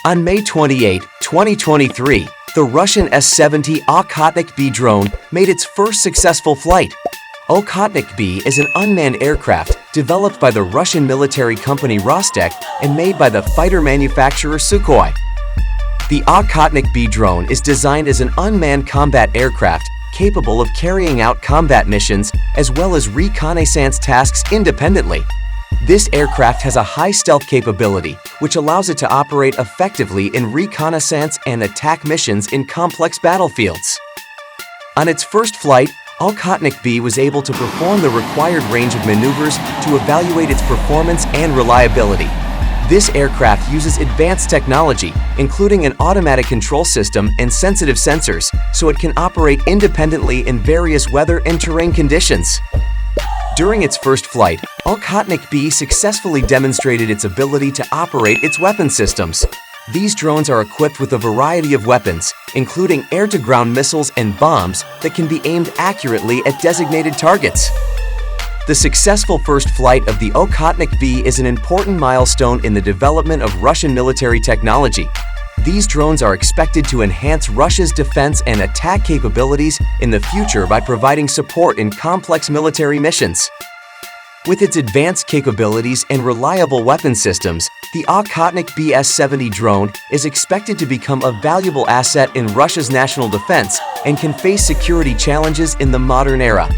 On May 28, 2023, the Russian S-70 Okhotnik-B drone made its first successful flight. Okhotnik-B is an unmanned aircraft developed by the Russian military company Rostec and made by the fighter manufacturer Sukhoi. The Okhotnik-B drone is designed as an unmanned combat aircraft capable of carrying out combat missions as well as reconnaissance tasks independently. This aircraft has a high stealth capability, which allows it to operate effectively in reconnaissance and attack missions in complex battlefields. On its first flight, Okhotnik-B was able to perform the required range of maneuvers to evaluate its performance and reliability. This aircraft uses advanced technology, including an automatic control system and sensitive sensors, so it can operate independently in various weather and terrain conditions. During its first flight, Okhotnik-B successfully demonstrated its ability to operate its weapon systems. These drones are equipped with a variety of weapons, including air-to-ground missiles and bombs that can be aimed accurately at designated targets. The successful first flight of the Okhotnik-B is an important milestone in the development of Russian military technology. These drones are expected to enhance Russia's defense and attack capabilities in the future by providing support in complex military missions. With its advanced capabilities and reliable weapon systems, the Okhotnik-B S-70 drone is expected to become a valuable asset in Russia's national defense and can face security challenges in the modern era.